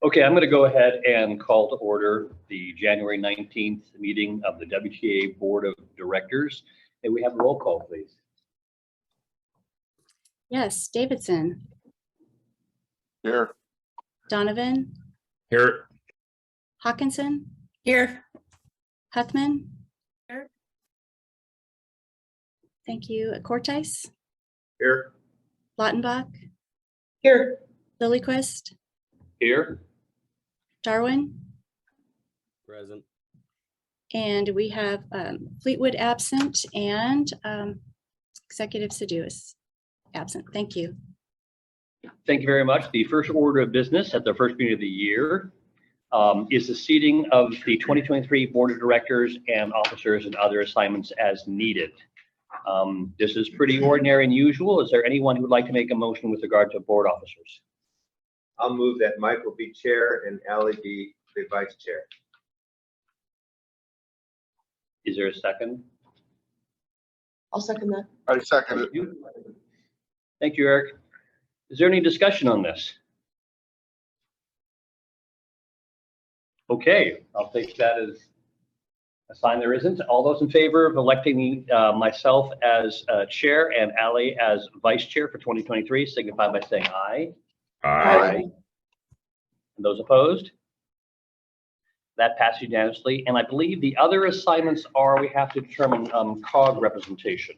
Okay, I'm going to go ahead and call to order the January 19th meeting of the WTA Board of Directors. And we have a roll call, please. Yes, Davidson. Here. Donovan. Here. Hawkinson. Here. Huffman. Here. Thank you. Cortez. Here. Lautenbach. Here. Lilyquist. Here. Darwin. Present. And we have Fleetwood absent and Executive Seduis absent. Thank you. Thank you very much. The first order of business at the first meeting of the year is the seating of the 2023 Board of Directors and officers and other assignments as needed. This is pretty ordinary and usual. Is there anyone who would like to make a motion with regard to board officers? I'll move that Mike will be chair and Ally be the vice chair. Is there a second? I'll second that. I second it. Thank you. Thank you, Eric. Is there any discussion on this? Okay, I'll take that as a sign there isn't. All those in favor of electing myself as chair and Ally as vice chair for 2023 signify by saying aye. Aye. And those opposed? That passed unanimously. And I believe the other assignments are we have to determine COG representation,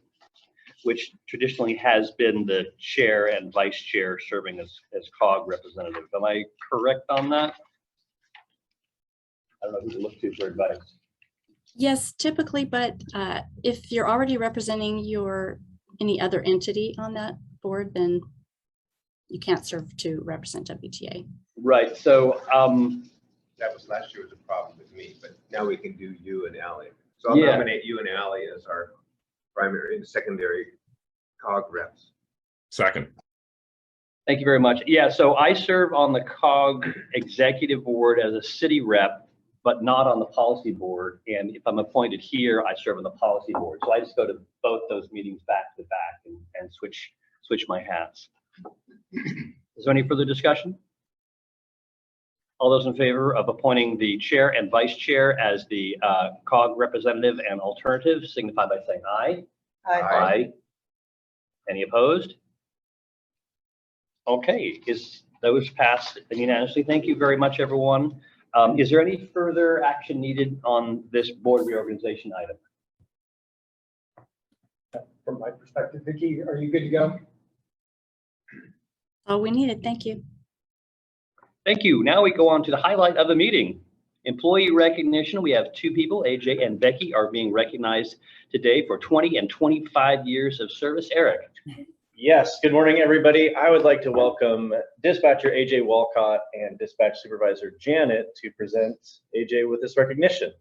which traditionally has been the chair and vice chair serving as COG representative. Am I correct on that? I don't know who to look to for advice. Yes, typically, but if you're already representing any other entity on that board, then you can't serve to represent WTA. Right. So That was last year was a problem with me, but now we can do you and Ally. So I'll Yeah. nominate you and Ally as our primary and secondary COG reps. Second. thank you very much. Yeah, so I serve on the COG executive board as a city rep, but not on the policy board. And if I'm appointed here, I serve on the policy board. So I just go to both those meetings back to back and switch my hats. Is there any further discussion? All those in favor of appointing the chair and vice chair as the COG representative and alternative signify by saying aye. Aye. Any opposed? Okay, those passed unanimously. Thank you very much, everyone. Is there any further action needed on this board reorganization item? From my perspective, Vicki, are you good to go? All we needed. Thank you. Thank you. Now we go on to the highlight of the meeting. Employee recognition. We have two people, AJ and Becky, are being recognized today for 20 and 25 years of service. Eric. Yes, good morning, everybody. I would like to welcome Dispatcher AJ Walcott and Dispatch Supervisor Janet to present AJ with this recognition.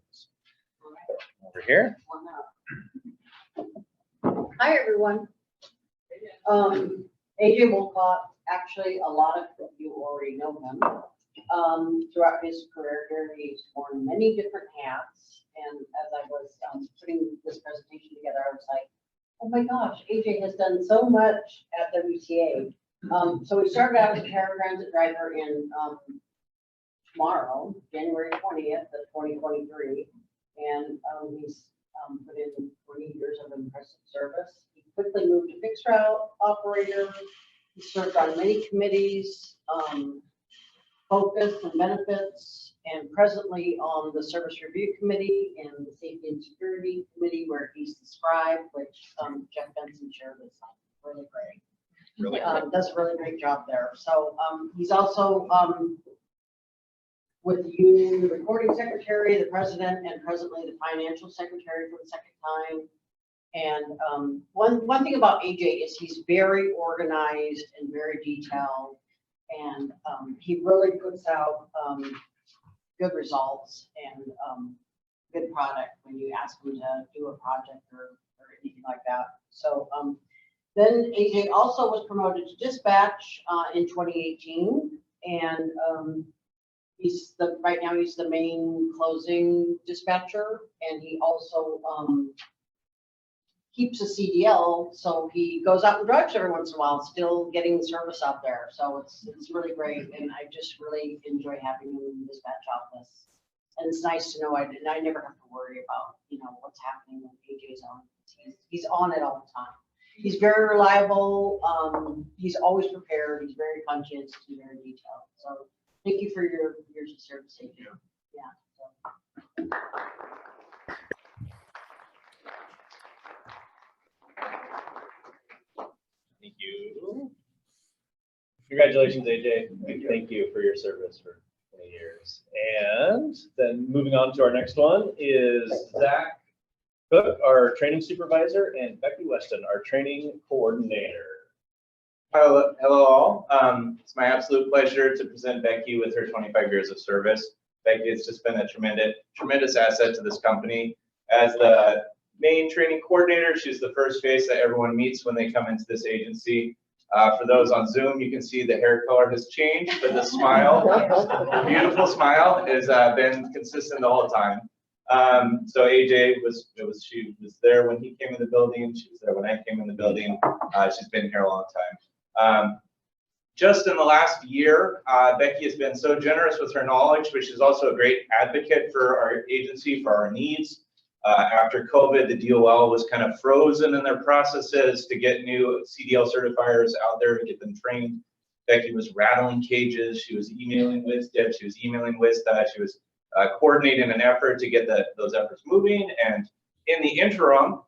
Over here. Hi, everyone. AJ Wolcott, actually, a lot of you already know him. Throughout his career here, he's worn many different hats. And as I was putting this presentation together, I was like, oh my gosh, AJ has done so much at WTA. So we started out as a paratransit driver in tomorrow, January 20th of 2023. And he's put in 20 years of impressive service. He quickly moved to fixed route operator. He served on many committees, focus and benefits, and presently on the service review committee and the safety and security committee, where he's the scribe, which Jeff Benson chaired this time. Really great. Really Does a really great job there. So he's also with the union recording secretary, the president, and presently the financial secretary for the second time. And one thing about AJ is he's very organized and very detailed, and he really puts out good results and good product when you ask him to do a project or anything like that. So then AJ also was promoted to dispatch in 2018, and right now he's the main closing dispatcher, and he also keeps a CDL, so he goes out and drives every once in a while, still getting service out there. So it's really great, and I just really enjoy having him in the dispatch office. And it's nice to know I never have to worry about, you know, what's happening when AJ's on. He's on it all the time. He's very reliable. He's always prepared. He's very conscientious and very detailed. So thank you for your years of service, AJ. Yeah. So. Thank you. Congratulations, AJ. Thank you for your service for 20 years. And then moving on to our next one is Zach Cook, our training supervisor, and Becky Weston, our training coordinator. Hello all. It's my absolute pleasure to present Becky with her 25 years of service. Becky has just been a tremendous asset to this company. As the main training coordinator, she's the first face that everyone meets when they come into this agency. For those on Zoom, you can see the hair color has changed, but the smile, the beautiful smile, has been consistent the whole time. So AJ she was there when he came in the building. She was there when I came in the building. She's been here a long time. Just in the last year, Becky has been so generous with her knowledge, but she's also a great advocate for our agency, for our needs. After COVID, the DOL was kind of frozen in their processes to get new CDL certifiers out there to get them trained. Becky was rattling cages. She was emailing WISDIP. She was emailing WISDA. She was coordinating an effort to get those efforts moving. And in the interim,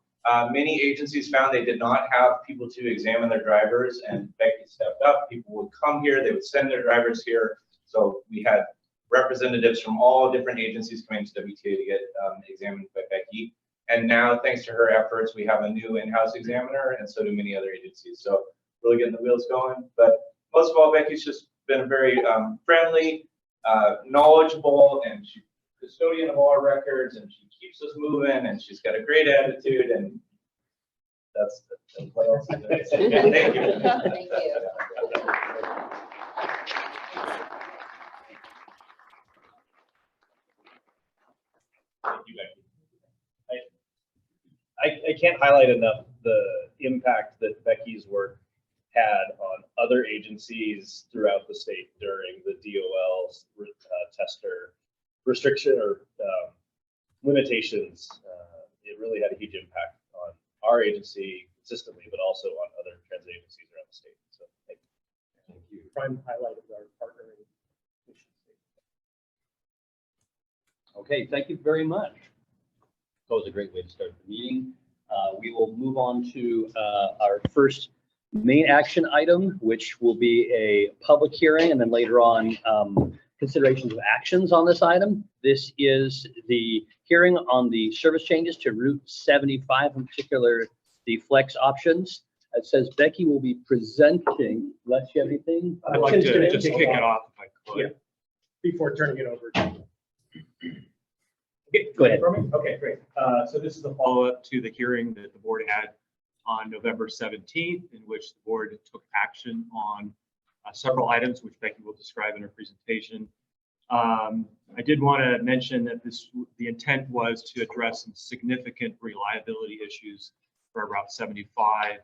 many agencies found they did not have people to examine their drivers, and Becky stepped up. People would come here. They would send their drivers here. So we had representatives from all different agencies coming to WTA to get examined by Becky. And now, thanks to her efforts, we have a new in-house examiner, and so do many other agencies. So really getting the wheels going. But most of all, Becky's just been very friendly, knowledgeable, and she's custodian of all our records, and she keeps us moving, and she's got a great attitude, and that's what else I'm gonna say. Thank you. Thank you. Thank you, Becky. I can't highlight enough the impact that Becky's work had on other agencies throughout the state during the DOL's tester restriction or limitations. It really had a huge impact on our agency consistently, but also on other transit agencies around the state. So thank you. Thank you. Prime highlight of our partnering. Okay, thank you very much. That was a great way to start the meeting. We will move on to our first main action item, which will be a public hearing, and then later on considerations of actions on this item. This is the hearing on the service changes to Route 75, in particular the flex options. It says Becky will be presenting. Unless you have anything? I'd like to just kick it off if I could. Yeah. Before turning it over. Okay, Go ahead. Okay, great. So this is a follow-up to the hearing that the board had on November 17th, in which the board took action on several items, which Becky will describe in her presentation. I did want to mention that the intent was to address some significant reliability issues for Route 75.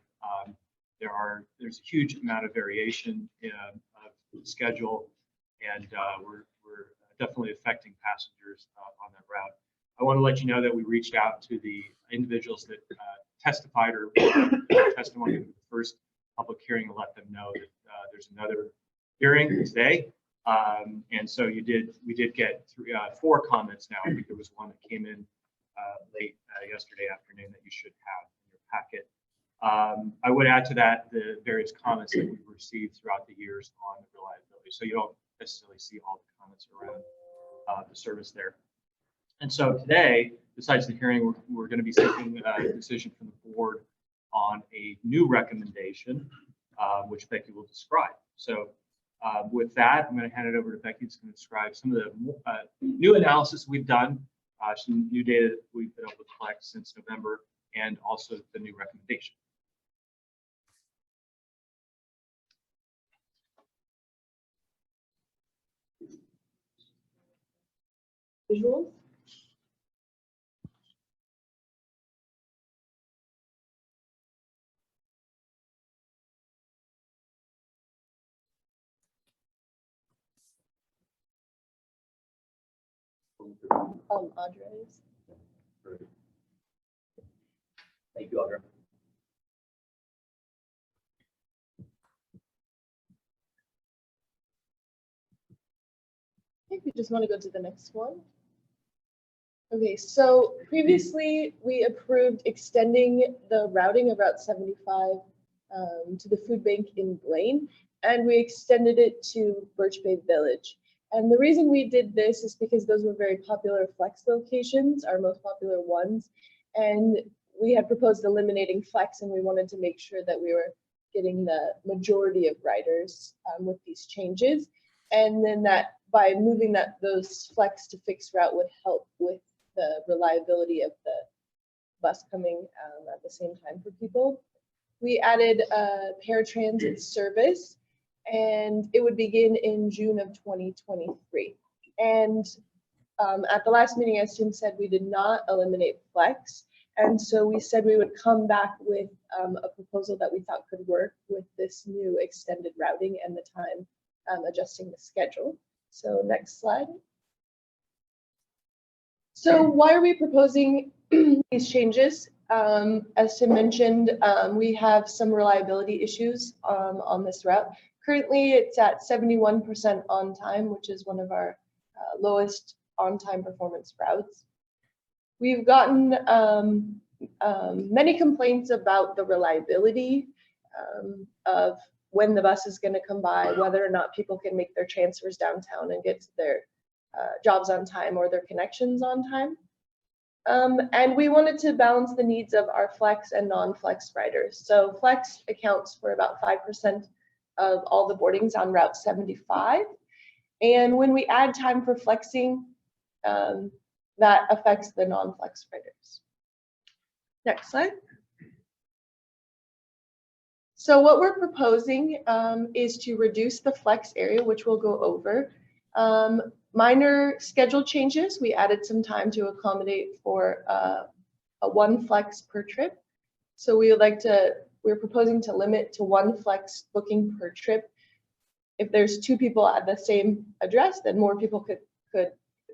There's a huge amount of variation of schedule, and we're definitely affecting passengers on that route. I want to let you know that we reached out to the individuals that testified or testimony in the first public hearing and let them know that there's another hearing today. And so we did get four comments now. I think there was one that came in late yesterday afternoon that you should have in your packet. I would add to that the various comments that we've received throughout the years on the reliability. So you don't necessarily see all the comments around the service there. And so today, besides the hearing, we're going to be seeking a decision from the board on a new recommendation, which Becky will describe. So with that, I'm going to hand it over to Becky, who's going to describe some of the new analysis we've done, some new data that we've been able to collect since November, and also the new recommendation. Visuals. Andres. Thank you, Audra. I think we just want to go to the next one. Okay, so previously we approved extending the routing of Route 75 to the food bank in Blaine, and we extended it to Birch Bay Village. And the reason we did this is because those were very popular flex locations, our most popular ones. And we had proposed eliminating flex, and we wanted to make sure that we were getting the majority of riders with these changes. And then that by moving those flex to fixed route would help with the reliability of the bus coming at the same time for people. We added a paratransit service, and it would begin in June of 2023. And at the last meeting, as Tim said, we did not eliminate flex. And so we said we would come back with a proposal that we thought could work with this new extended routing and the time adjusting the schedule. So next slide. So why are we proposing these changes? As Tim mentioned, we have some reliability issues on this route. Currently, it's at 71% on time, which is one of our lowest on-time performance routes. We've gotten many complaints about the reliability of when the bus is going to come by, whether or not people can make their transfers downtown and get to their jobs on time or their connections on time. And we wanted to balance the needs of our flex and non-flex riders. So flex accounts for about 5% of all the boardings on Route 75. And when we add time for flexing, that affects the non-flex riders. Next slide. So what we're proposing is to reduce the flex area, which we'll go over. Minor schedule changes, we added some time to accommodate for a one flex per trip. So we're proposing to limit to one flex booking per trip. If there's two people at the same address, then more people could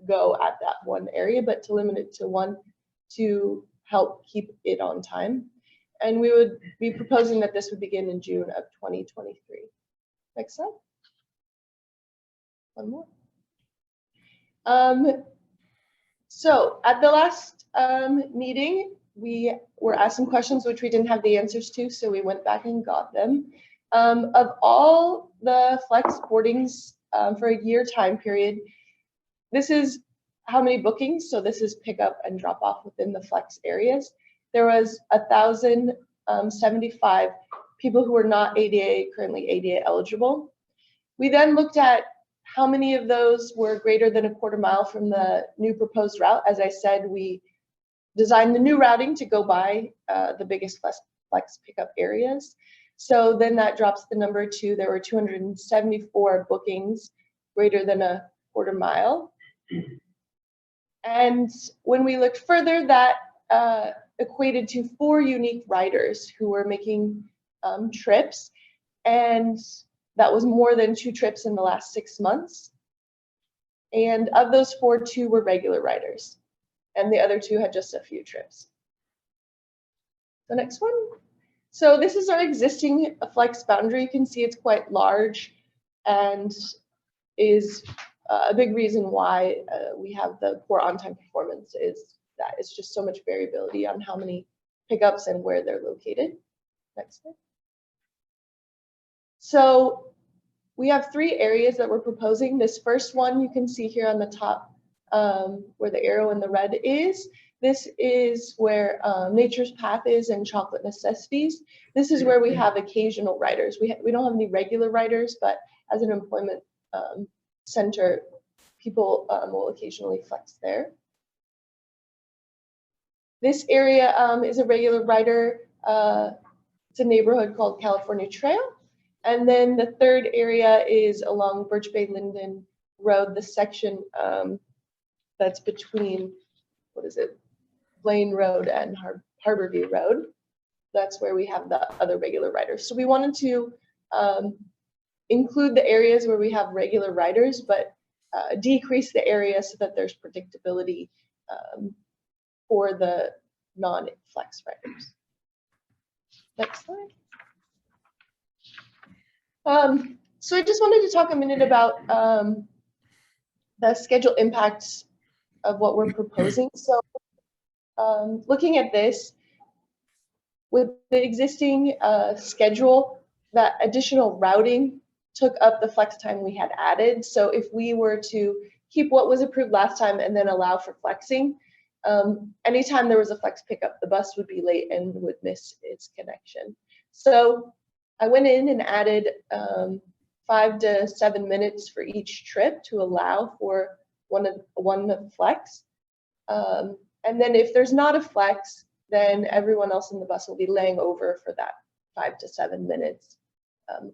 go at that one area, but to limit it to one to help keep it on time. And we would be proposing that this would begin in June of 2023. Next slide. One more. So at the last meeting, we were asked some questions which we didn't have the answers to, so we went back and got them. Of all the flex boardings for a year time period, this is how many bookings, so this is pick up and drop off within the flex areas. There was 1,075 people who were not currently ADA eligible. We then looked at how many of those were greater than a quarter mile from the new proposed route. As I said, we designed the new routing to go by the biggest flex pickup areas. So then that drops the number to, there were 274 bookings greater than a quarter mile. And when we looked further, that equated to 4 unique riders who were making trips, and that was more than 2 trips in the last 6 months. And of those 4, 2 were regular riders, and the other 2 had just a few trips. The next one. So this is our existing flex boundary. You can see it's quite large and is a big reason why we have the poor on-time performance is that it's just so much variability on how many pickups and where they're located. Next slide. So we have 3 areas that we're proposing. This first one you can see here on the top where the arrow in the red is. This is where Nature's Path is and Chocolate Necessities. This is where we have occasional riders. We don't have any regular riders, but as an employment center, people will occasionally flex there. This area is a regular rider. It's a neighborhood called California Trail. And then the third area is along Birch Bay Linden Road, the section that's between, Blaine Road and Harborview Road. That's where we have the other regular riders. So we wanted to include the areas where we have regular riders, but decrease the area so that there's predictability for the non-flex riders. Next slide. So I just wanted to talk a minute about the schedule impacts of what we're proposing. So looking at this, with the existing schedule, that additional routing took up the flex time we had added. So if we were to keep what was approved last time and then allow for flexing, anytime there was a flex pickup, the bus would be late and would miss its connection. So I went in and added 5 to 7 minutes for each trip to allow for one flex. And then if there's not a flex, then everyone else in the bus will be laying over for that 5 to 7 minutes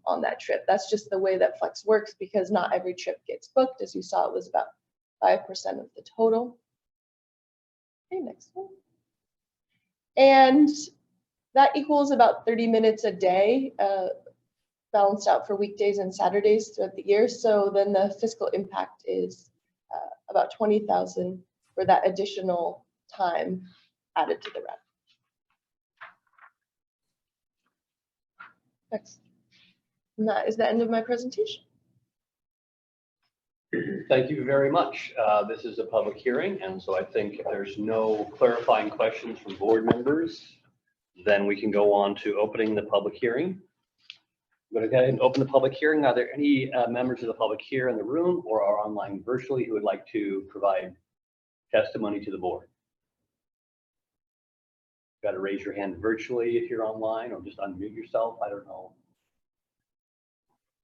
on that trip. That's just the way that flex works because not every trip gets booked. As you saw, it was about 5% of the total. Okay, next one. And that equals about 30 minutes a day, balanced out for weekdays and Saturdays throughout the year. So then the fiscal impact is about $20,000 for that additional time added to the route. Next. And that is the end of my presentation. Thank you very much. This is a public hearing, and so I think if there's no clarifying questions from board members, then we can go on to opening the public hearing. I'm going to go ahead and open the public hearing. Are there any members of the public here in the room or are online virtually who would like to provide testimony to the board? Got to raise your hand virtually if you're online, or just unmute yourself. I don't know.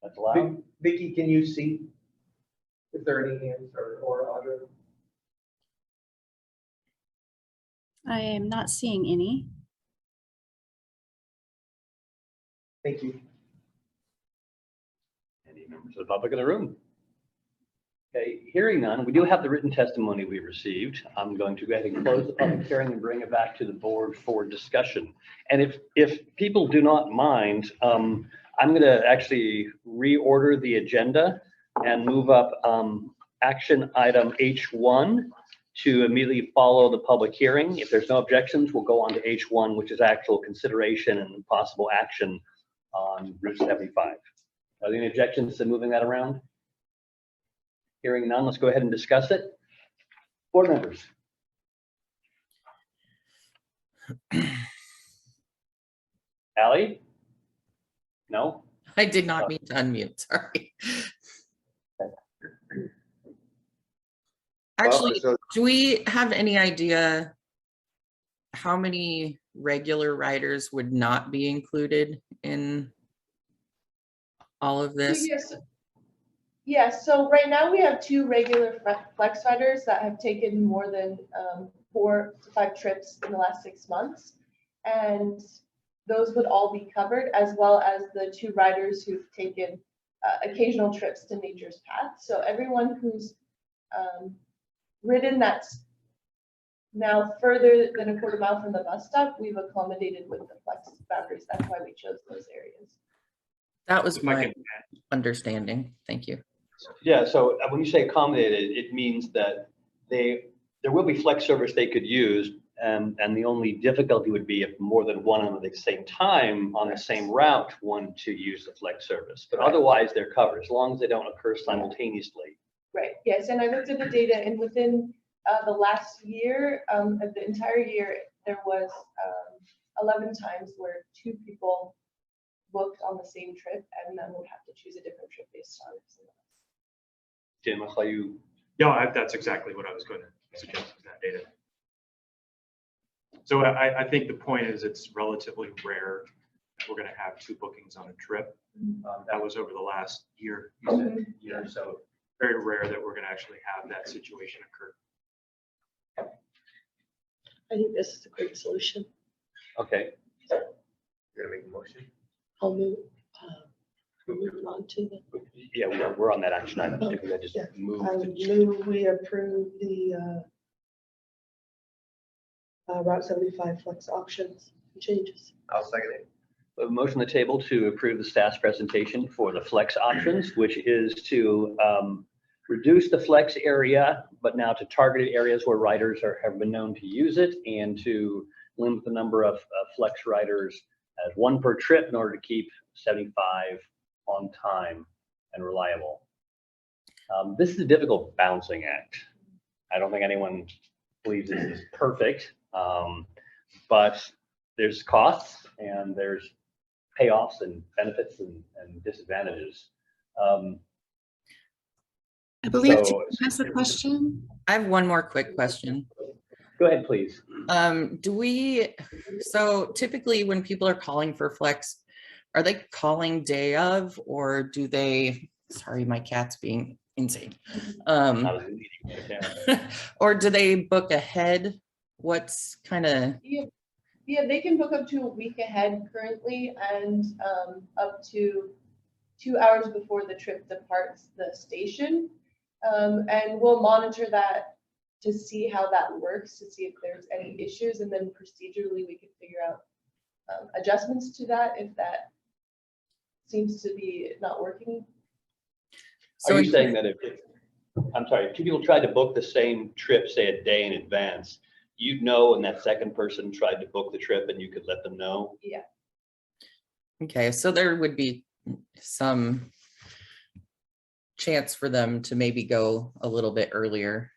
That's allowed. Vicky, can you see if there are any hands or audio? I am not seeing any. Thank you. Any members of the public in the room? Okay, hearing none, we do have the written testimony we received. I'm going to go ahead and close the public hearing and bring it back to the board for discussion. And if people do not mind, I'm going to actually reorder the agenda and move up action item H1 to immediately follow the public hearing. If there's no objections, we'll go on to H1, which is actual consideration and possible action on Route 75. Are there any objections to moving that around? Hearing none, let's go ahead and discuss it. Board members. Allie? No? I did not mean to unmute, sorry. Actually, so- do we have any idea how many regular riders would not be included in all of this? Yes, so right now we have 2 regular flex riders that have taken more than 4 to 5 trips in the last 6 months. And those would all be covered, as well as the 2 riders who've taken occasional trips to Nature's Path. So everyone who's ridden that's now further than a quarter mile from the bus stop, we've accommodated with the flex boundaries. That's why we chose those areas. That was my understanding. Thank you. Yeah, so when you say accommodated, it means that there will be flex service they could use, and the only difficulty would be if more than one of them at the same time on the same route wanted to use the flex service. But otherwise, they're covered as long as they don't occur simultaneously. Right, yes, and I looked at the data, and within the last year, the entire year, there was 11 times where 2 people booked on the same trip and then would have to choose a different trip based on it. Jim, I saw you. Yeah, that's exactly what I was going to suggest with that data. So I think the point is it's relatively rare that we're going to have 2 bookings on a trip. That was over the last year, you said, year, so very rare that we're going to actually have that situation occur. I think this is a great solution. Okay. You're gonna make a motion? I'll move on to the. Yeah, we're on that action item. Because I just Yeah. moved. I would move we approve the Route 75 flex options and changes. I'll second it. A motion on the table to approve the staff's presentation for the flex options, which is to reduce the flex area, but now to targeted areas where riders have been known to use it, and to limit the number of flex riders as one per trip in order to keep 75 on time and reliable. This is a difficult balancing act. I don't think anyone believes this is perfect, but there's costs and there's payoffs and benefits and disadvantages. I believe So- Tim has a question. I have one more quick question. Go ahead, please. So typically when people are calling for flex, are they calling day of, or do they, sorry, my cat's being insane. I was in a meeting right there. Or do they book ahead? What's kind of, Yeah, they can book up to a week ahead currently, and up to 2 hours before the trip departs the station. And we'll monitor that to see how that works, to see if there's any issues, and then procedurally we can figure out adjustments to that if that seems to be not working. so Are you saying that if, I'm sorry, if two people tried to book the same trip, say a day in advance, you'd know when that second person tried to book the trip and you could let them know? Yeah. okay, so there would be some chance for them to maybe go a little bit earlier.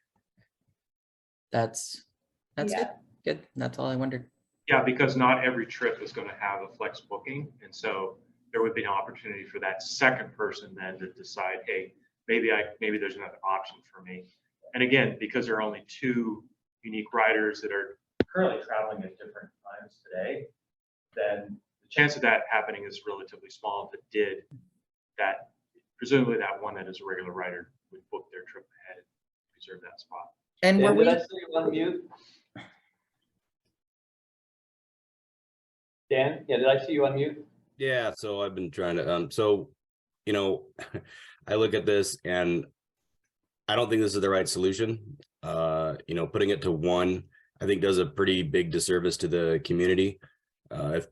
That's it. Yeah. Good. That's all I wondered. Yeah, because not every trip is going to have a flex booking. And so there would be an opportunity for that second person then to decide, hey, maybe there's another option for me. And again, because there are only 2 unique riders that are currently traveling at different times today, then the chance of that happening is relatively small. If it did, that presumably that one that is a regular rider would book their trip ahead and reserve that spot. And were Dan, we, did I see you on mute? Dan, yeah, did I see you on mute? Yeah, so I've been trying to, so, you know, I look at this and I don't think this is the right solution. You know, putting it to 1, I think does a pretty big disservice to the community.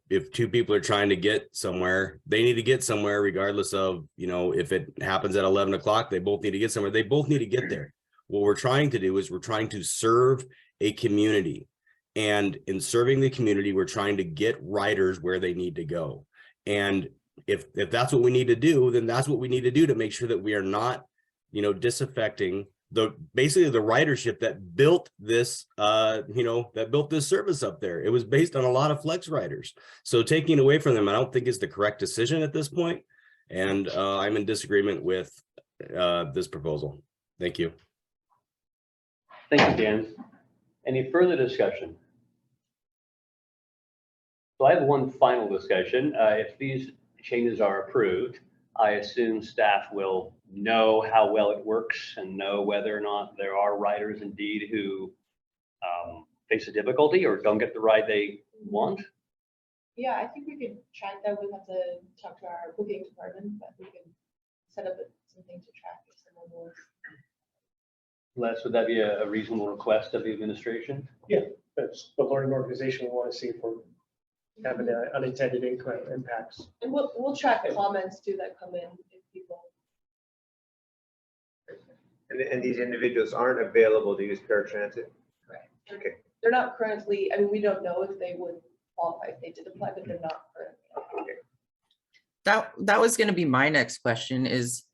If 2 people are trying to get somewhere, they need to get somewhere regardless of, you know, if it happens at 11 o'clock, they both need to get somewhere. They both need to get there. What we're trying to do is we're trying to serve a community. And in serving the community, we're trying to get riders where they need to go. And if that's what we need to do, then that's what we need to do to make sure that we are not, you know, disaffecting basically the ridership that built this, you know, that built this service up there. It was based on a lot of flex riders. So taking away from them, I don't think is the correct decision at this point. And I'm in disagreement with this proposal. Thank you. Thank you, Dan. Any further discussion? So I have one final discussion. If these changes are approved, I assume staff will know how well it works and know whether or not there are riders indeed who face a difficulty or don't get the ride they want. Yeah, I think we could track that. We'll have to talk to our booking department, but we can set up something to track if someone will. Les, would that be a reasonable request of the administration? That's the learning organization we want to see if we're having unintended impacts. And we'll track comments too that come in if people. And these individuals aren't available to use paratransit? Correct. Okay. They're not currently, I mean, we don't know if they would qualify if they did apply, but they're not currently. that was going to be my next question is,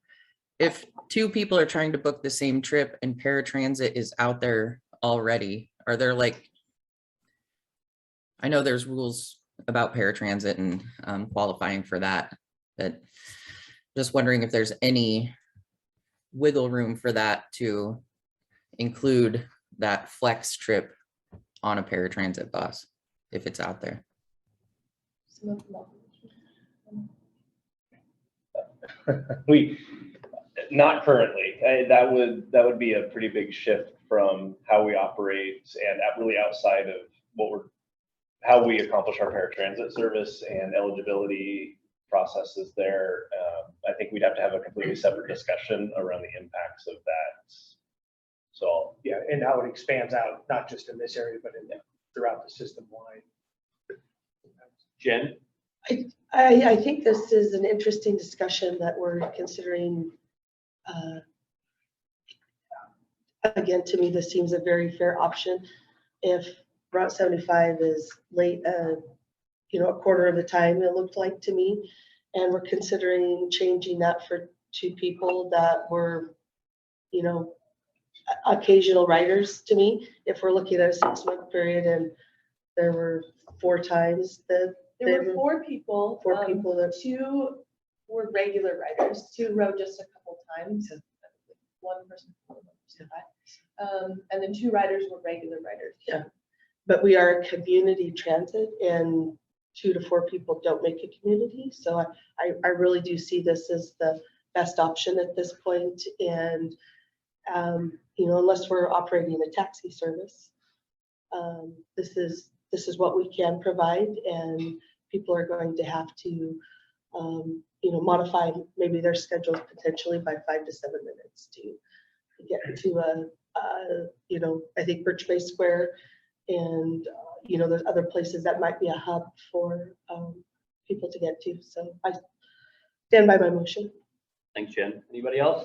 if 2 people are trying to book the same trip and paratransit is out there already, are there like, I know there's rules about paratransit and qualifying for that, but just wondering if there's any wiggle room for that to include that flex trip on a paratransit bus if it's out there. Not currently. That would be a pretty big shift from how we operate and really outside of how we accomplish our paratransit service and eligibility processes there. I think we'd have to have a completely separate discussion around the impacts of that. So Yeah, and how it expands out, not just in this area, but throughout the system wide. Jen? I think this is an interesting discussion that we're considering again, to me, this seems a very fair option. If Route 75 is late, a quarter of the time, it looked like to me, and we're considering changing that for 2 people that were, occasional riders to me. If we're looking at a 6-month period and there were 4 times that There were 4 people. 4 people that 2 were regular riders, 2 rode just a couple times. 1 person. And then 2 riders were regular riders. Yeah, but we are a community transit, and 2 to 4 people don't make a community. So I really do see this as the best option at this point. And, unless we're operating a taxi service, this is what we can provide, and people are going to have to, modify maybe their schedules potentially by 5 to 7 minutes to get to I think Birch Bay Square and, there's other places that might be a hub for people to get to. So I stand by my motion. Thanks, Jen. Anybody else?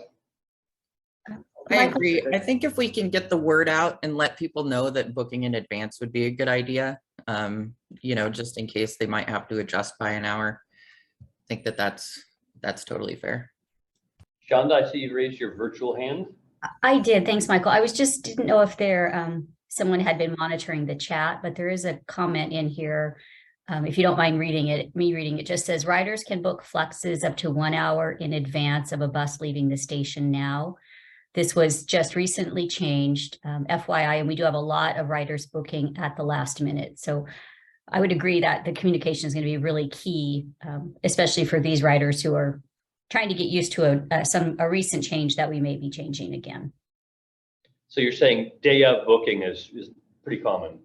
I agree. I think if we can get the word out and let people know that booking in advance would be a good idea, just in case they might have to adjust by an hour. I think that's totally fair. Shonda, I see you raised your virtual hand. I did. Thanks, Michael. I didn't know if someone had been monitoring the chat, but there is a comment in here. If you don't mind reading it just says riders can book flexes up to 1 hour in advance of a bus leaving the station now. This was just recently changed, FYI, and we do have a lot of riders booking at the last minute. So I would agree that the communication is going to be really key, especially for these riders who are trying to get used to a recent change that we may be changing again. So you're saying day of booking is pretty common.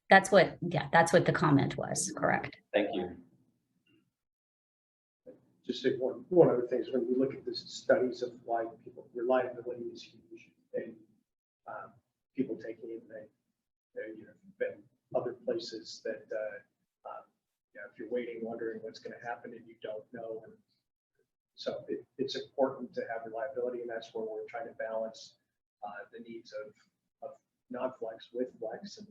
That's what the comment was, correct. Thank you. Just say one other thing is when we look at the studies of why people reliability is huge, and people taking it, been other places that if you're waiting, wondering what's going to happen, and you don't know. And so it's important to have reliability, and that's where we're trying to balance the needs of non-flex with flex, and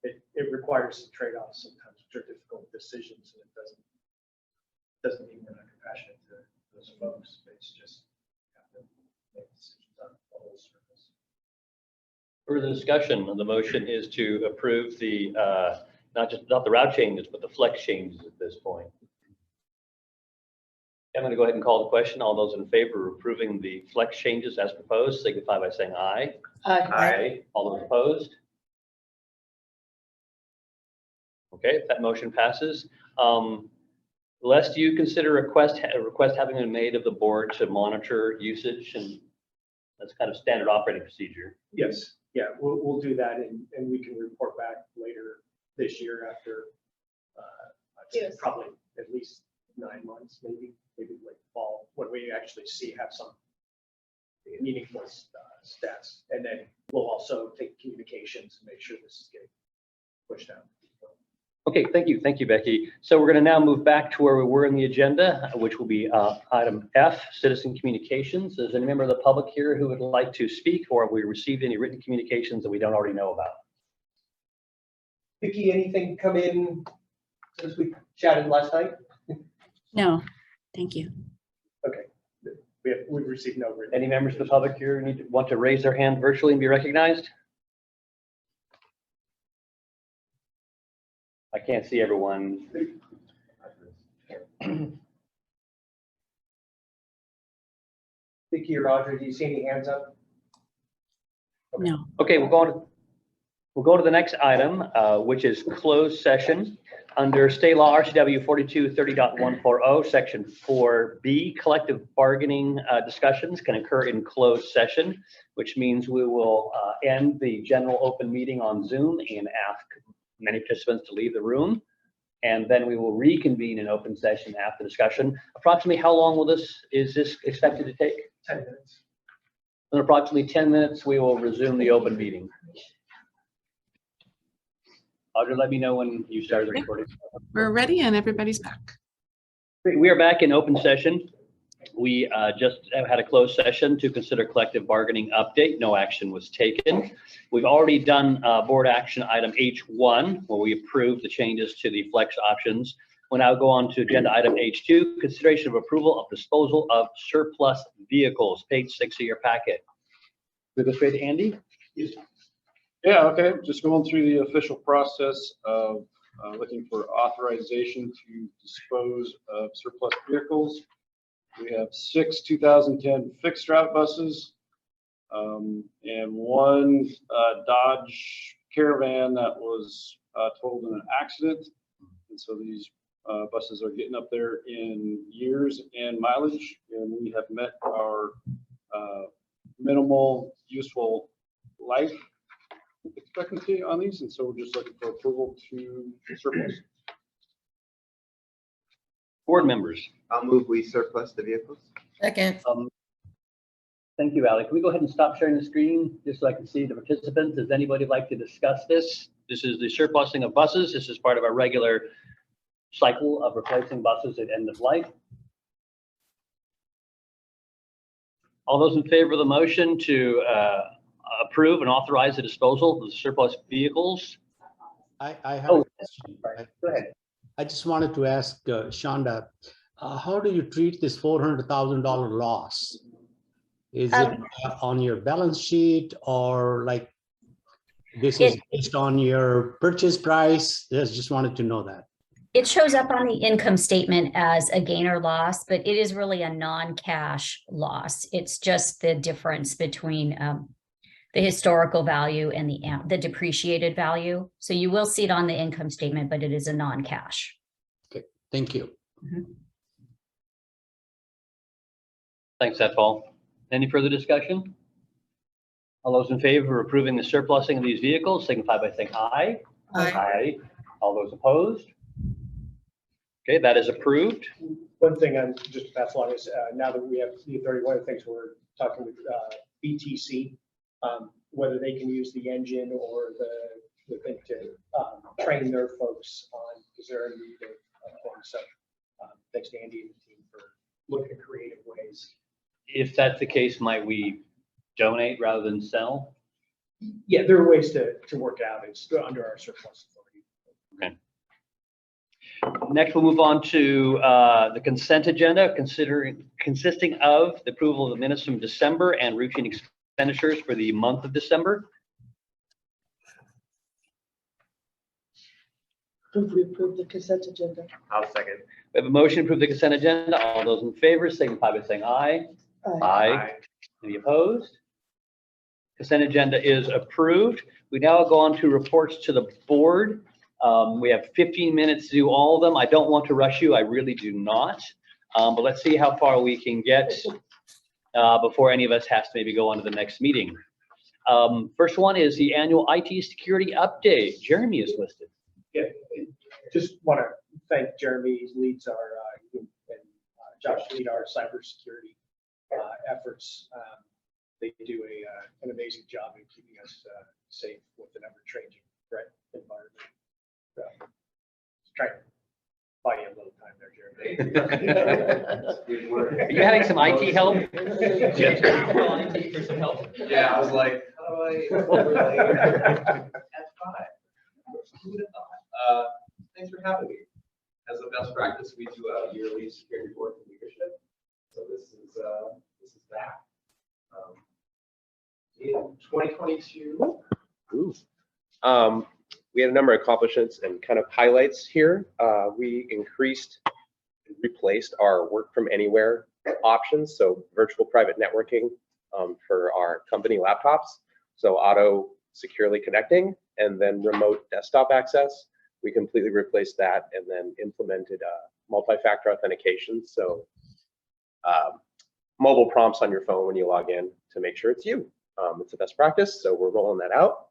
it requires some trade-offs sometimes, which are difficult decisions, and it doesn't mean we're not compassionate to those folks, but it's just have to make decisions on the whole service. Further discussion on the motion is to approve the not the route changes, but the flex changes at this point. I'm going to go ahead and call the question. All those in favor of approving the flex changes as proposed, signify by saying aye. Aye. Aye. All those opposed? Okay, that motion passes. Les, do you consider a request having been made of the board to monitor usage, and that's kind of standard operating procedure? Yes, yeah, we'll do that, and we can report back later this year after I'd say probably at least 9 months, maybe like fall, when we actually have some meaningful stats, and then we'll also take communications and make sure this is getting pushed out. Okay, thank you, Becky. So we're going to now move back to where we were in the agenda, which will be item F, citizen communications. Is any member of the public here who would like to speak, or have we received any written communications that we don't already know about? Vicki, anything come in since we chatted last night? No, thank you. Okay, we've received no written. Any members of the public here want to raise their hand virtually and be recognized? I can't see everyone. Vicki or Audrey, do you see any hands up? No. Okay, we'll go to the next item, which is closed session. Under state law RCW 4230.140, section 4B, collective bargaining discussions can occur in closed session, which means we will end the general open meeting on Zoom and ask many participants to leave the room, and then we will reconvene in open session after discussion. Approximately how long is this expected to take? 10 minutes. In approximately 10 minutes, we will resume the open meeting. Audrey, let me know when you start the recording. We're ready and everybody's back. Great. We are back in open session. We just have had a closed session to consider collective bargaining update. No action was taken. We've already done board action item H1, where we approved the changes to the flex options. We'll now go on to agenda item H2, consideration of approval of disposal of surplus vehicles, page 6 of your packet. We go straight to Andy? Yeah, okay, just going through the official process of looking for authorization to dispose of surplus vehicles. We have 6 2010 fixed route buses and 1 Dodge Caravan that was totaled in an accident. And so these buses are getting up there in years and mileage, and we have met our minimal useful life expectancy on these, and so we're just looking for approval to surplus. Board members. I'll move we surplus the vehicles. Second. Thank you, Ally. Can we go ahead and stop sharing the screen just so I can see the participants? Does anybody like to discuss this? This is the surplusing of buses. This is part of our regular cycle of replacing buses at end of life. All those in favor of the motion to approve and authorize the disposal of the surplus vehicles? I have Oh, a question. go ahead. I just wanted to ask Shonda, how do you treat this $400,000 loss? Is it on your balance sheet, or like this is based on your purchase price? Just wanted to know that. It shows up on the income statement as a gain or loss, but it is really a non-cash loss. It's just the difference between the historical value and the depreciated value. So you will see it on the income statement, but it is a non-cash. Okay, thank you. Mm-hmm. Thanks, Paul. Any further discussion? All those in favor of approving the surplusing of these vehicles signify by saying aye. Aye. Aye. All those opposed? Okay, that is approved. One thing I'm just pass along is now that we have the authority, one of the things we're talking with BTC, whether they can use the engine or the thing to train their folks on, because they're in need of things. So thanks to Andy and the team for looking at creative ways. If that's the case, might we donate rather than sell? Yeah, there are ways to work out. It's under our surplus authority. Okay. Next, we'll move on to the consent agenda, consisting of the approval of the minutes from December and routine expenditures for the month of December. We approve the consent agenda. I'll second. We have a motion to approve the consent agenda. All those in favor signify by saying aye. Aye. Any opposed? Consent agenda is approved. We now go on to reports to the board. We have 15 minutes to do all of them. I don't want to rush you. I really do not. But let's see how far we can get before any of us has to maybe go on to the next meeting. First one is the annual IT security update. Jeremy is listed. Yeah, just want to thank Jeremy. He leads our and Josh lead our cybersecurity efforts. They do an amazing job in keeping us safe with an ever-changing threat environment. So, try to buy you a little time there, Jeremy. Are you having some IT help? Yeah, I was like, how do I? That's fine. Who would have thought? Thanks for having me. As a best practice, we do a yearly security report for leadership. So this is that. In 2022, we had a number of accomplishments and kind of highlights here. We increased and replaced our work from anywhere options, so virtual private networking for our company laptops, so auto securely connecting, and then remote desktop access. We completely replaced that and then implemented multi-factor authentication, so mobile prompts on your phone when you log in to make sure it's you. It's a best practice, so we're rolling that out.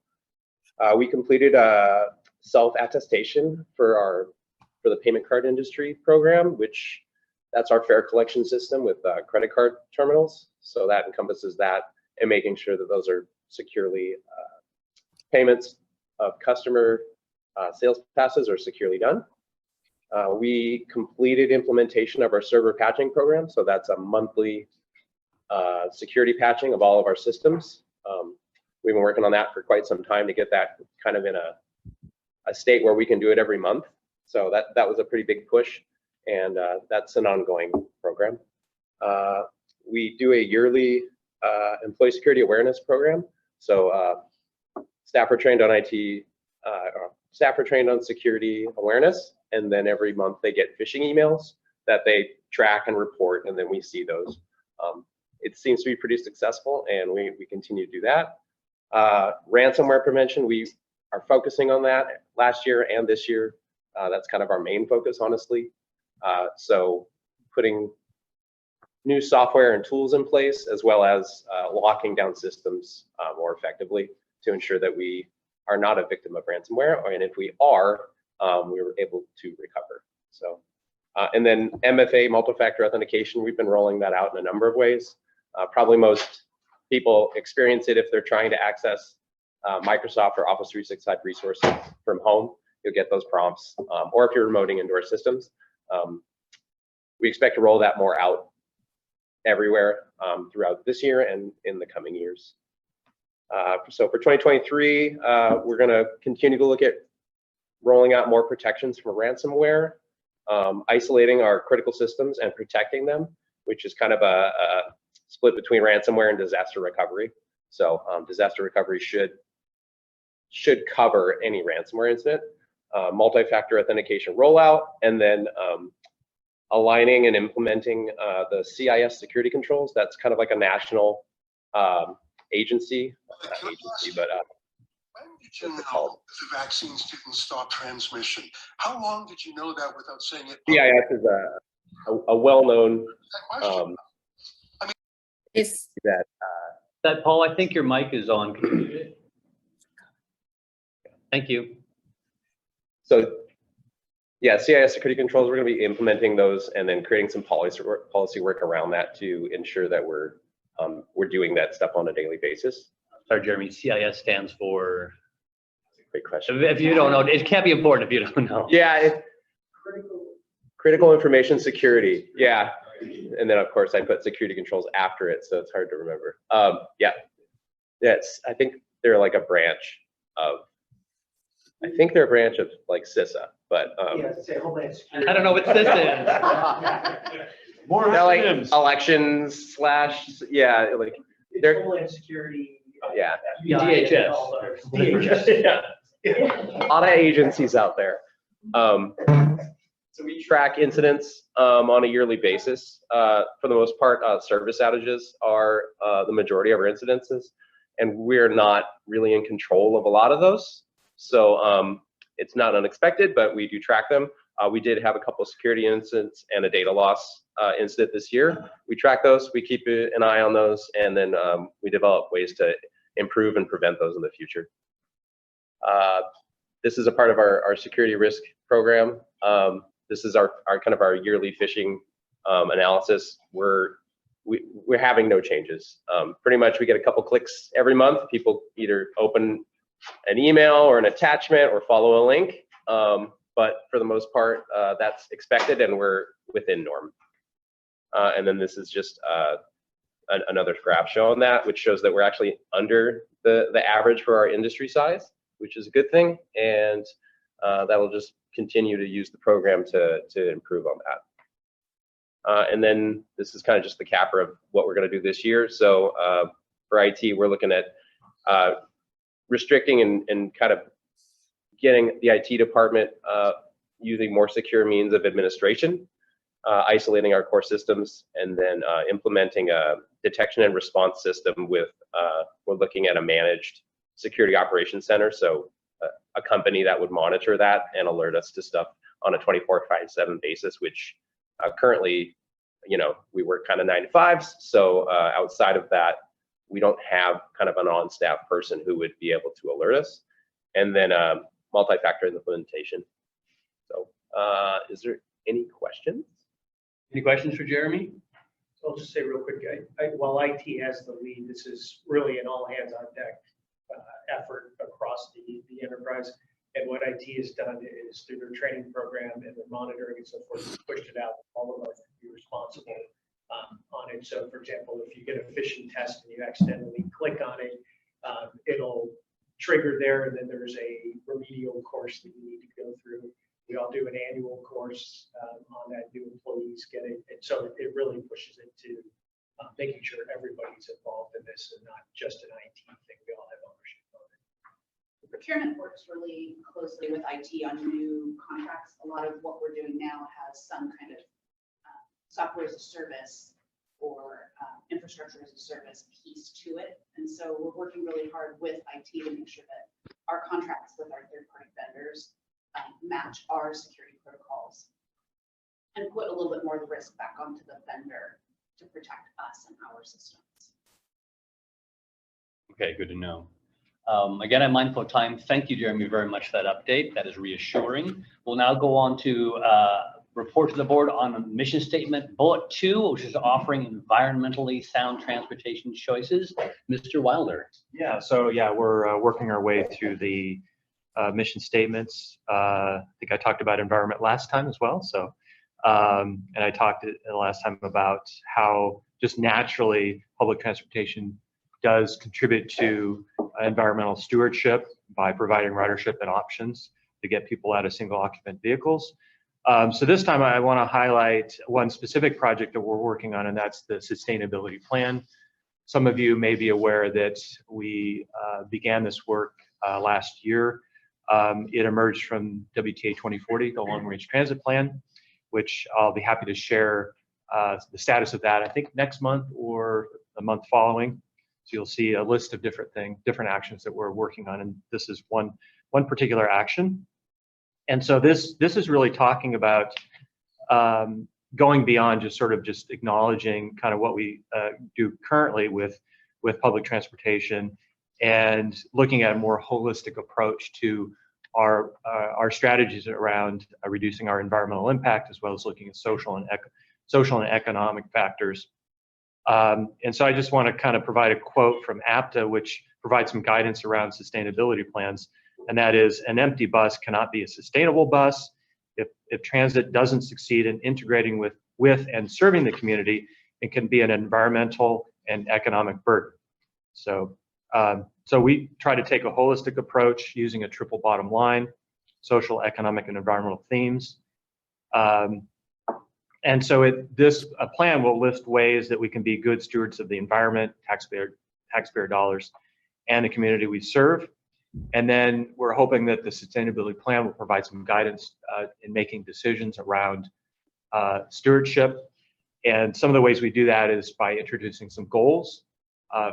We completed a self-attestation for the payment card industry program, which that's our fare collection system with credit card terminals. So that encompasses that and making sure that those are securely payments of customer sales passes are securely done. We completed implementation of our server patching program. So that's a monthly security patching of all of our systems. We've been working on that for quite some time to get that kind of in a state where we can do it every month. So that was a pretty big push, and that's an ongoing program. We do a yearly employee security awareness program. So staff are trained on IT, staff are trained on security awareness, and then every month they get phishing emails that they track and report, and then we see those. It seems to be pretty successful, and we continue to do that. Ransomware prevention, we are focusing on that last year and this year. That's kind of our main focus, honestly. So putting new software and tools in place, as well as locking down systems more effectively to ensure that we are not a victim of ransomware, and if we are, we were able to recover. So, and then MFA, multi-factor authentication, we've been rolling that out in a number of ways. Probably most people experience it if they're trying to access Microsoft or Office 365 resources from home. You'll get those prompts, or if you're remoting into our systems. We expect to roll that more out everywhere throughout this year and in the coming years. So for 2023, we're going to continue to look at rolling out more protections from ransomware, isolating our critical systems and protecting them, which is kind of a split between ransomware and disaster recovery. So disaster recovery should cover any ransomware incident. Multi-factor authentication rollout, and then aligning and implementing the CIS security controls. That's kind of like a national agency, not agency, but when did you know the vaccines didn't stop transmission? How long did you know that without saying it? CIS is a well-known that Paul, I think your mic is on. Thank you. So yeah, CIS security controls, we're going to be implementing those and then creating some policy work around that to ensure that we're doing that stuff on a daily basis. Sorry, Jeremy, CIS stands for? Great question. If you don't know, it can't be important if you don't know. Yeah, critical information security. Yeah, and then of course I put security controls after it, so it's hard to remember. Yeah, I think they're like a branch of. I think they're a branch of like CISA, but Yeah, say Homeland Security. I don't know what CISA is. More like acronyms. elections / yeah, like they're Homeland Security. yeah. DHS. DHS. A lot of agencies out there. So we track incidents on a yearly basis. For the most part, service outages are the majority of our incidences, and we're not really in control of a lot of those. So it's not unexpected, but we do track them. We did have a couple of security incidents and a data loss incident this year. We track those, we keep an eye on those, and then we develop ways to improve and prevent those in the future. This is a part of our security risk program. This is our kind of our yearly phishing analysis. We're having no changes. Pretty much we get a couple clicks every month. People either open an email or an attachment or follow a link. But for the most part, that's expected and we're within norm. And then this is just another graph showing that, which shows that we're actually under the average for our industry size, which is a good thing. And that will just continue to use the program to improve on that. And then this is kind of just the capper of what we're going to do this year. So for IT, we're looking at restricting and kind of getting the IT department using more secure means of administration, isolating our core systems, and then implementing a detection and response system with, we're looking at a managed security operations center. So a company that would monitor that and alert us to stuff on a 24/7 basis, which currently, we work kind of 9 to 5s. So outside of that, we don't have kind of an on-staff person who would be able to alert us. And then multi-factor implementation. So is there any questions? Any questions for Jeremy? I'll just say real quick, while IT has the lead, this is really an all hands on deck effort across the enterprise. And what IT has done is through their training program and their monitoring and so forth, pushed it out. All of us can be responsible on it. So for example, if you get a phishing test and you accidentally click on it, it'll trigger there, and then there's a remedial course that you need to go through. We all do an annual course on that. New employees get it. And so it really pushes it to making sure everybody's involved in this and not just an IT thing. We all have ownership of it. Procurement works really closely with IT on new contracts. A lot of what we're doing now has some kind of software as a service or infrastructure as a service piece to it. And so we're working really hard with IT to make sure that our contracts with our third-party vendors match our security protocols and put a little bit more of the risk back onto the vendor to protect us and our systems. Okay, good to know. Again, I'm mindful of time. Thank you, Jeremy, very much for that update. That is reassuring. We'll now go on to report to the board on mission statement bullet 2, which is offering environmentally sound transportation choices. Mr. Wilder. Yeah, so yeah, we're working our way through the mission statements. I think I talked about environment last time as well. So, and I talked the last time about how just naturally public transportation does contribute to environmental stewardship by providing ridership and options to get people out of single occupant vehicles. So this time I want to highlight one specific project that we're working on, and that's the sustainability plan. Some of you may be aware that we began this work last year. It emerged from WTA 2040, the Long Range Transit Plan, which I'll be happy to share the status of that, I think next month or the month following. So you'll see a list of different actions that we're working on, and this is one particular action. And so this is really talking about going beyond just acknowledging kind of what we do currently with public transportation and looking at a more holistic approach to our strategies around reducing our environmental impact, as well as looking at social and economic factors. And so I just want to kind of provide a quote from APTA, which provides some guidance around sustainability plans. And that is, an empty bus cannot be a sustainable bus. If transit doesn't succeed in integrating with and serving the community, it can be an environmental and economic burden. So, so we try to take a holistic approach using a triple bottom line, social, economic, and environmental themes. And so this plan will list ways that we can be good stewards of the environment, taxpayer dollars, and the community we serve. And then we're hoping that the sustainability plan will provide some guidance in making decisions around stewardship. And some of the ways we do that is by introducing some goals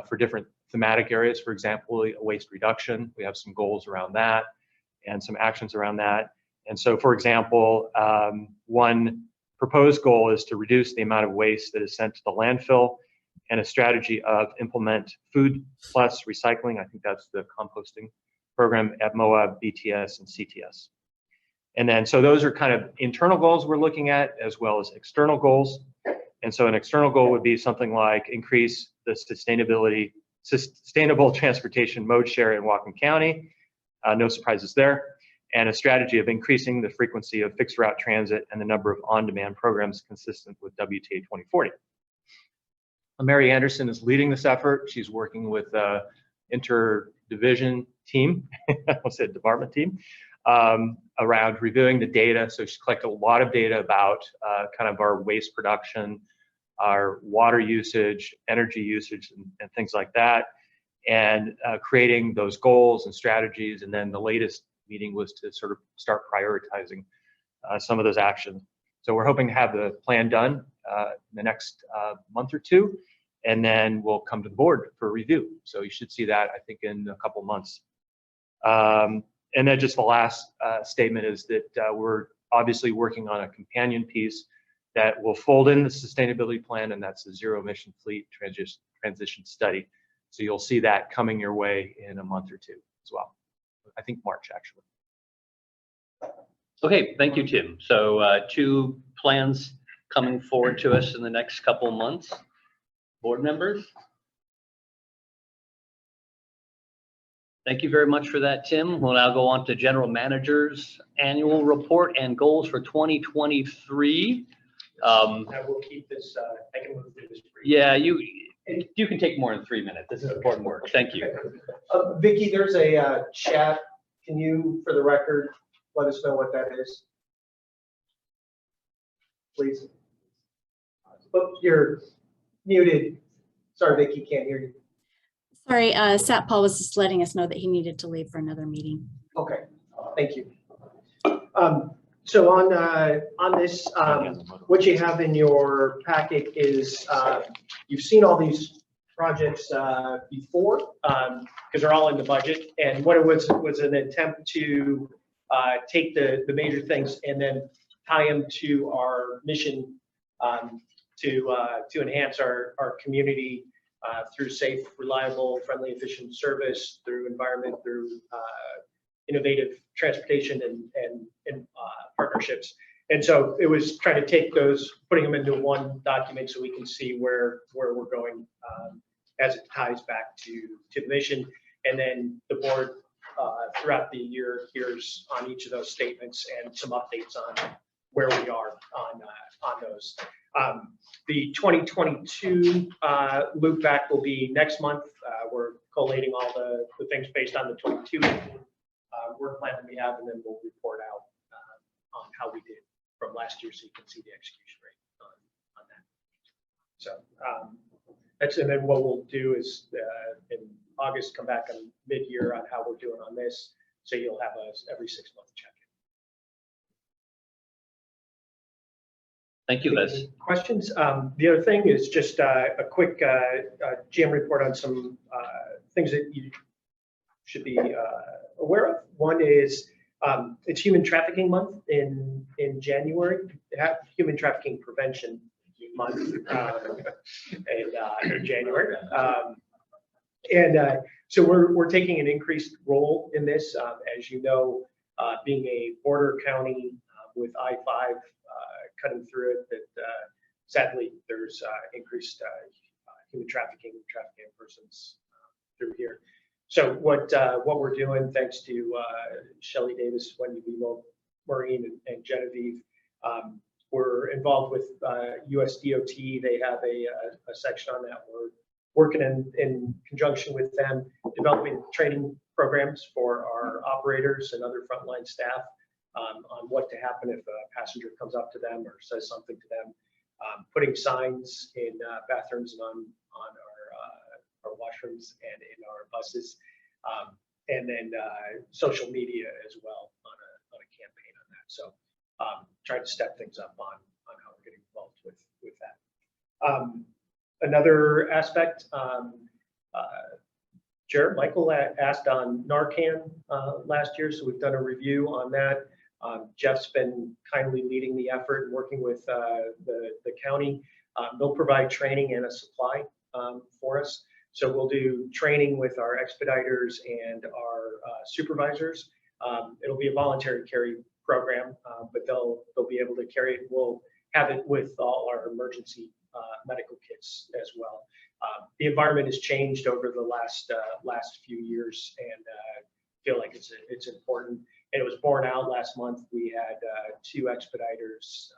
for different thematic areas. For example, waste reduction, we have some goals around that and some actions around that. And so, for example, one proposed goal is to reduce the amount of waste that is sent to the landfill, and a strategy of implement food plus recycling. I think that's the composting program at MOA, BTS, and CTS. And then, so those are kind of internal goals we're looking at, as well as external goals. And so an external goal would be something like increase the sustainable transportation mode share in Whatcom County. No surprises there. And a strategy of increasing the frequency of fixed route transit and the number of on-demand programs consistent with WTA 2040. Mary Anderson is leading this effort. She's working with the interdivision team, I said department team, around reviewing the data. So she's collected a lot of data about kind of our waste production, our water usage, energy usage, and things like that, and creating those goals and strategies. And then the latest meeting was to sort of start prioritizing some of those actions. So we're hoping to have the plan done in the next month or two, and then we'll come to the board for review. So you should see that, I think, in a couple months. And then just the last statement is that we're obviously working on a companion piece that will fold in the sustainability plan, and that's the zero emission fleet transition study. So you'll see that coming your way in a month or two as well. I think March, actually. Okay, thank you, Tim. So 2 plans coming forward to us in the next couple months. Board members? Thank you very much for that, Tim. We'll now go on to General Manager's Annual Report and Goals for 2023. I will keep this, I can move through this. briefly. Yeah, you can take more than 3 minutes. This is important work. Thank you. Vicky, there's a chat. Can you, for the record, let us know what that is? Please. Oh, you're muted. Sorry, Vicky, can't hear you. Sorry, Sat Paul was just letting us know that he needed to leave for another meeting. Okay, thank you. So on this, what you have in your packet is you've seen all these projects before because they're all in the budget. And what it was an attempt to take the major things and then tie them to our mission to enhance our community through safe, reliable, friendly, efficient service, through environment, through innovative transportation and partnerships. And so it was trying to take those, putting them into one document so we can see where we're going as it ties back to the mission. And then the board throughout the year hears on each of those statements and some updates on where we are on those. The 2022 loop back will be next month. We're collating all the things based on the 22 work plan that we have, and then we'll report out on how we did from last year so you can see the execution rate on that. So that's, and then what we'll do is in August, come back on mid-year on how we're doing on this. So you'll have us every 6 month check. Thank you, Les. Questions? The other thing is just a quick GM report on some things that you should be aware of. One is it's Human Trafficking Month in January. Human Trafficking Prevention Month in January. So we're taking an increased role in this. As you know, being a border county with I-5 cutting through it, that sadly there's increased human trafficking persons through here. So what we're doing, thanks to Shelley Davis, Wendy Bevo, Maureen, and Genevieve, we're involved with US DOT. They have a section on that. We're working in conjunction with them, developing training programs for our operators and other frontline staff on what to happen if a passenger comes up to them or says something to them, putting signs in bathrooms and on our washrooms and in our buses, and then social media as well on a campaign on that. So trying to step things up on how we're getting involved with that. Another aspect, Jared Michael asked on Narcan last year, so we've done a review on that. Jeff's been kindly leading the effort and working with the county. They'll provide training and a supply for us. So we'll do training with our expediters and our supervisors. It'll be a voluntary carry program, but they'll be able to carry it. We'll have it with all our emergency medical kits as well. The environment has changed over the last few years, and feel like it's important. And it was borne out last month. We had 2 expediters,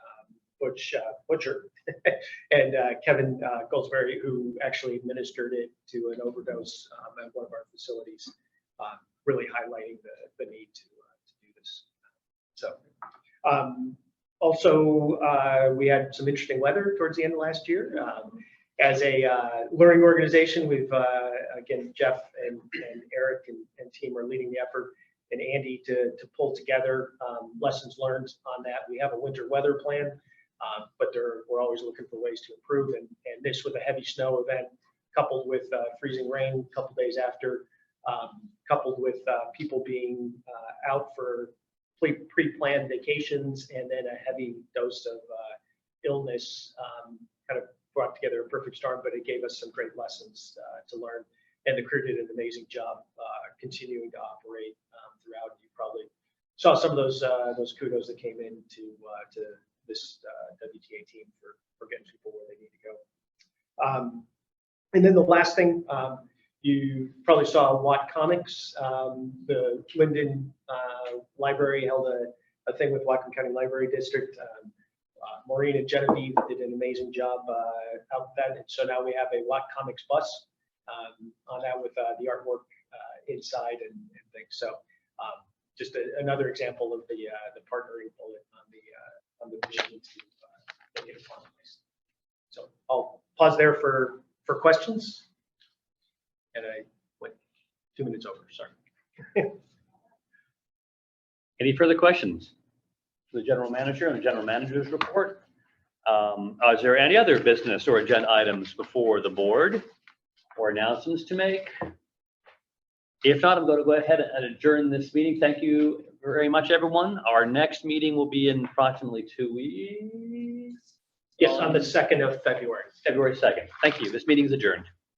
Butcher and Kevin Goldsberry, who actually administered it to an overdose at one of our facilities, really highlighting the need to do this. So also, we had some interesting weather towards the end of last year. As a learning organization, we've, again, Jeff and Eric and team are leading the effort, and Andy to pull together lessons learned on that. We have a winter weather plan, but we're always looking for ways to improve. And this with a heavy snow event, coupled with freezing rain a couple days after, coupled with people being out for pre-planned vacations, and then a heavy dose of illness, kind of brought together a perfect storm, but it gave us some great lessons to learn. And the crew did an amazing job continuing to operate throughout. You probably saw some of those kudos that came in to this WTA team for getting people where they need to go. And then the last thing, You probably saw Whatcomics. The Linden Library held a thing with Whatcom County Library District. Maureen and Genevieve did an amazing job out with that. And so now we have a Whatcomics bus on that with the artwork inside and things. So just another example of the partnering bullet on the mission to get it finalized. So I'll pause there for questions. And I went 2 minutes over, sorry. Any further questions? The general manager and the general manager's report. Is there any other business or agenda items before the board or announcements to make? If not, I'm going to go ahead and adjourn this meeting. Thank you very much, everyone. Our next meeting will be in approximately 2 weeks. Yes, on the 2nd of February. February 2nd. Thank you. This meeting is adjourned.